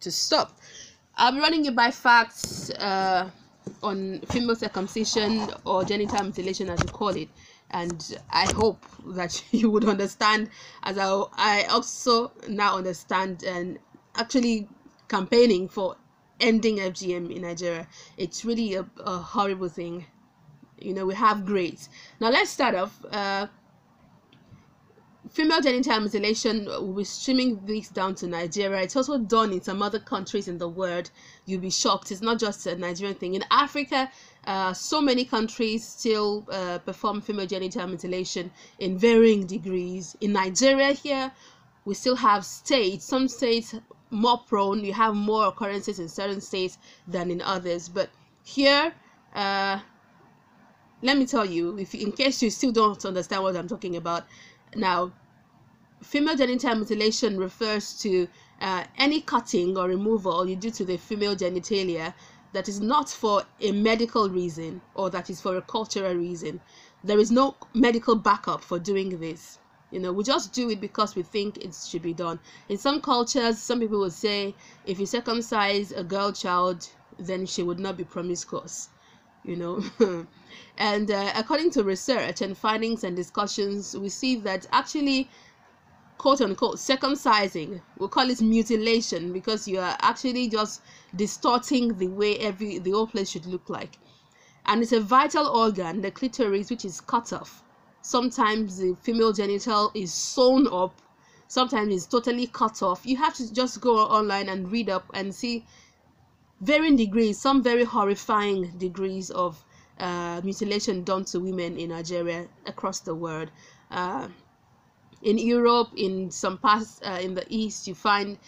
to stop. I'm running you by facts on female circumcision, or genital mutilation as you call it, and I hope that you would understand, as I also now understand, and actually campaigning for ending FGM in Nigeria. It's really a horrible thing. You know, we have great. Now let's start off. Female genital mutilation, will be streaming this down to Nigeria. It's also done in some other countries in the world. You'll be shocked. It's not just a Nigerian thing. In Africa, so many countries still perform female genital mutilation in varying degrees. In Nigeria here, we still have states. Some states more prone. You have more occurrences in certain states than in others. But here, let me tell you, in case you still don't understand what I'm talking about. Now, female genital mutilation refers to any cutting or removal you do to the female genitalia that is not for a medical reason, or that is for a cultural reason. There is no medical backup for doing this. You know, we just do it because we think it should be done. In some cultures, some people will say, if you circumcise a girl child, then she would not be promiscuous. You know. And according to research and findings and discussions, we see that actually, quote unquote, circumcising, we'll call it mutilation, because you are actually just distorting the way the whole place should look like. And it's a vital organ, the clitoris, which is cut off. Sometimes the female genital is sewn up, sometimes it's totally cut off. You have to just go online and read up and see varying degrees, some very horrifying degrees of mutilation done to women in Nigeria, across the world. In Europe, in some parts in the East, you find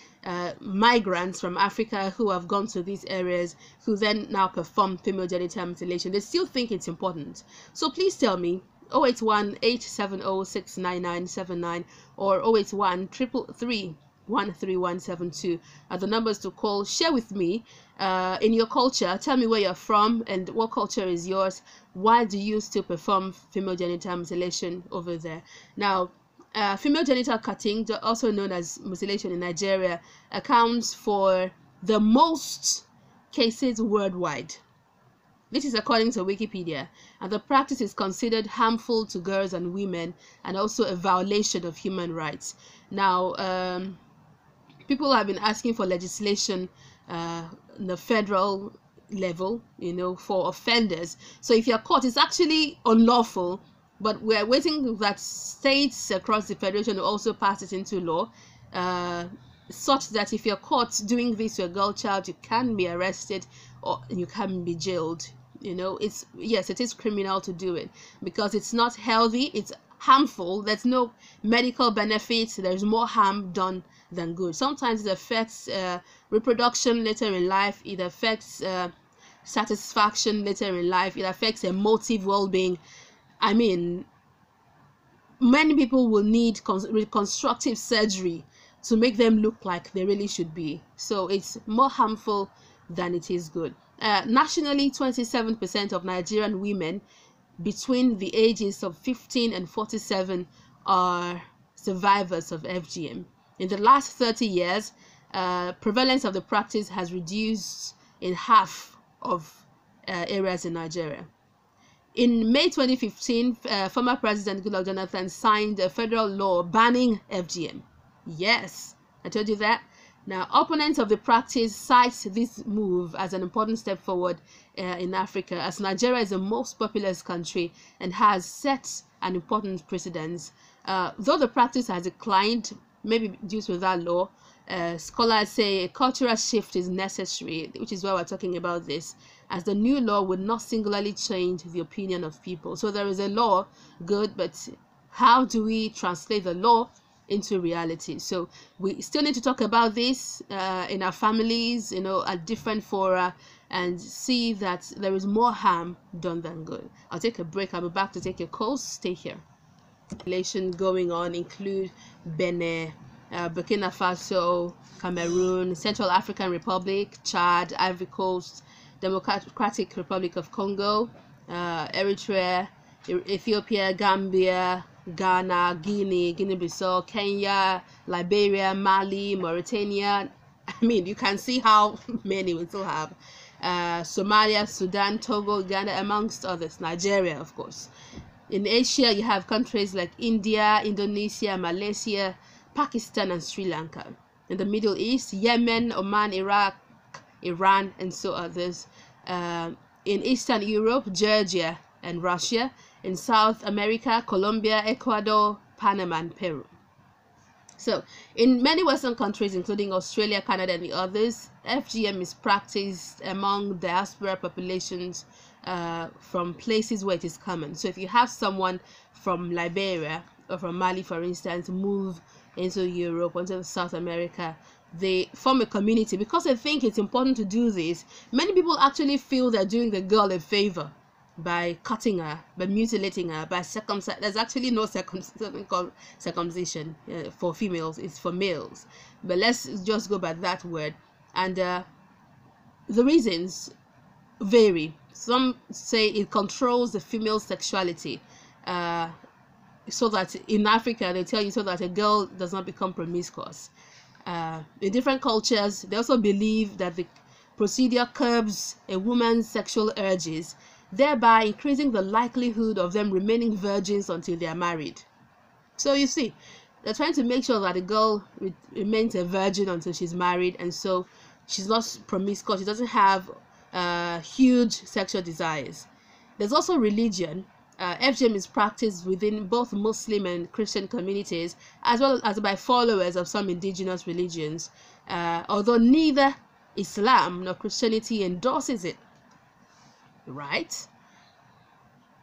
migrants from Africa who have gone to these areas, who then now perform female genital mutilation. They still think it's important. So please tell me, 081-870-69979 or 081-333-13172 are the numbers to call. Share with me in your culture. Tell me where you're from and what culture is yours. Why do you still perform female genital mutilation over there? Now, female genital cutting, also known as mutilation in Nigeria, accounts for the most cases worldwide. This is according to Wikipedia, and the practice is considered harmful to girls and women, and also a violation of human rights. Now, people have been asking for legislation on the federal level, you know, for offenders. So if you're caught, it's actually unlawful, but we're waiting that states across the federation will also pass it into law, such that if you're caught doing this to a girl child, you can be arrested or you can be jailed. You know, yes, it is criminal to do it because it's not healthy, it's harmful, there's no medical benefits, there's more harm done than good. Sometimes it affects reproduction later in life, it affects satisfaction later in life, it affects emotive well-being. I mean, many people will need reconstructive surgery to make them look like they really should be. So it's more harmful than it is good. Nationally, 27% of Nigerian women between the ages of 15 and 47 are survivors of FGM. In the last 30 years, prevalence of the practice has reduced in half of areas in Nigeria. In May 2015, former President Goodluck Jonathan signed a federal law banning FGM. Yes, I told you that. Now, opponents of the practice cite this move as an important step forward in Africa, as Nigeria is the most populous country and has set an important precedent. Though the practice has declined, maybe due to that law, scholars say a cultural shift is necessary, which is why we're talking about this, as the new law would not singularly change the opinion of people. So there is a law, good, but how do we translate the law into reality? So we still need to talk about this in our families, you know, at different fora, and see that there is more harm done than good. I'll take a break. I'll be back to take your calls. Stay here. Relations going on include Benin, Burkina Faso, Cameroon, Central African Republic, Chad, Ivory Coast, Democratic Republic of Congo, Eritrea, Ethiopia, Gambia, Ghana, Guinea-Bissau, Kenya, Liberia, Mali, Mauritania, I mean, you can see how many we still have. Somalia, Sudan, Togo, Uganda, amongst others. Nigeria, of course. In Asia, you have countries like India, Indonesia, Malaysia, Pakistan, and Sri Lanka. In the Middle East, Yemen, Oman, Iraq, Iran, and so others. In Eastern Europe, Georgia and Russia. In South America, Colombia, Ecuador, Panama, and Peru. So, in many Western countries, including Australia, Canada, and the others, FGM is practiced among diaspora populations from places where it is common. So, if you have someone from Liberia or from Mali, for instance, move into Europe, into South America, they form a community because they think it's important to do this. Many people actually feel they're doing the girl a favor by cutting her, by mutilating her, by circumcision. There's actually no something called circumcision for females, it's for males, but let's just go by that word. And the reasons vary. Some say it controls the female sexuality, so that in Africa they tell you so that a girl does not become promiscuous. In different cultures, they also believe that the procedure curbs a woman's sexual urges, thereby increasing the likelihood of them remaining virgins until they are married. So you see, they're trying to make sure that a girl remains a virgin until she's married, and so she's not promiscuous, she doesn't have huge sexual desires. There's also religion. FGM is practiced within both Muslim and Christian communities, as well as by followers of some indigenous religions, although neither Islam nor Christianity endorses it. Right?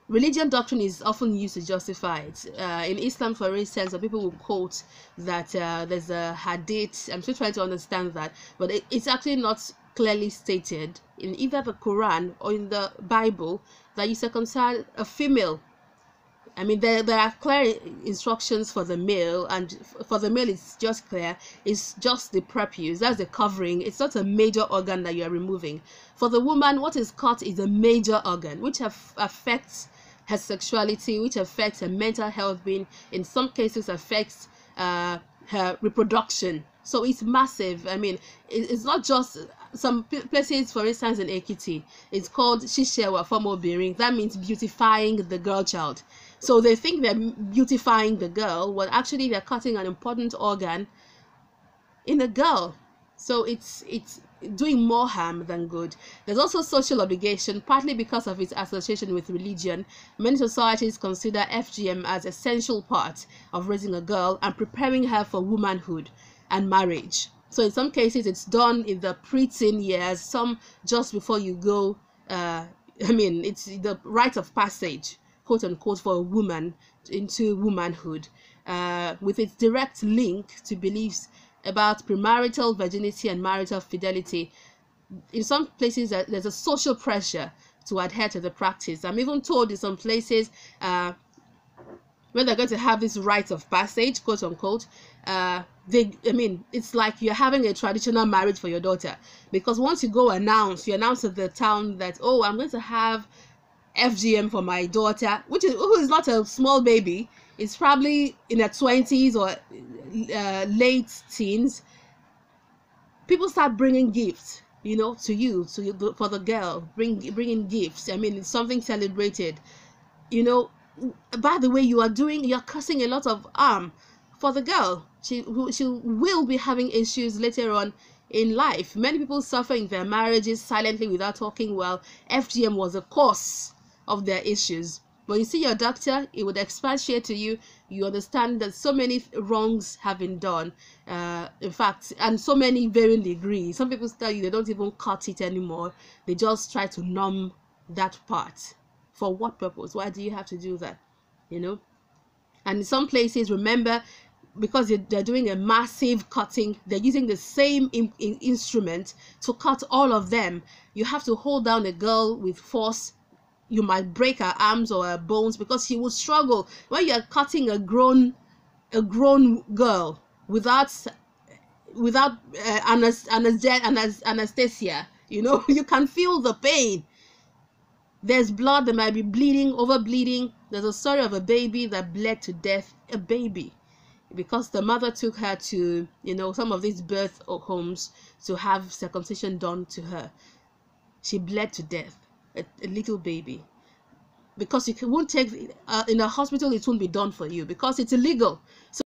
Religion doctrine is often used to justify it. In Islam, for instance, people will quote that there's a hadith. I'm still trying to understand that, but it's actually not clearly stated in either the Quran or in the Bible that you circumcise a female. I mean, there are clear instructions for the male, and for the male it's just clear, it's just the prepuce, that's the covering, it's not a major organ that you are removing. For the woman, what is cut is a major organ, which affects her sexuality, which affects her mental health being, in some cases affects her reproduction. So it's massive. I mean, it's not just some places, for instance in Ekiti, it's called Shishewa Fomobiring. That means beautifying the girl child. So they think they're beautifying the girl, when actually they're cutting an important organ in a girl. So it's doing more harm than good. There's also social obligation, partly because of its association with religion. Many societies consider FGM as an essential part of raising a girl and preparing her for womanhood and marriage. So in some cases it's done in the pre-teen years, some just before you go. I mean, it's the rite of passage, quote unquote, for a woman into womanhood, with its direct link to beliefs about premarital virginity and marital fidelity. In some places there's a social pressure to adhere to the practice. I'm even told in some places when they're going to have this rite of passage, quote unquote, I mean, it's like you're having a traditional marriage for your daughter, because once you go announce to the town that, oh, I'm going to have FGM for my daughter, who is not a small baby, it's probably in her 20s or late teens, people start bringing gifts, you know, for the girl, bringing gifts. I mean, it's something celebrated, you know. By the way, you're causing a lot of harm for the girl. She will be having issues later on in life. Many people suffer in their marriages silently without talking. Well, FGM was a cause of their issues. When you see your doctor, it would expatiate to you. You understand that so many wrongs have been done, in fact, and so many varying degrees. Some people tell you they don't even cut it anymore. They just try to numb that part. For what purpose? Why do you have to do that? You know? And in some places, remember, because they're doing a massive cutting, they're using the same instrument to cut all of them. You have to hold down a girl with force. You might break her arms or her bones, because she will struggle. When you're cutting a grown girl without anesthesia, you know, you can feel the pain. There's blood, there might be bleeding, over bleeding. There's a story of a baby that bled to death, a baby. because the mother took her to, you know, some of these birth homes to have circumcision done to her. She bled to death, a little baby, because you won't take in a hospital. It won't be done for you because it's illegal. So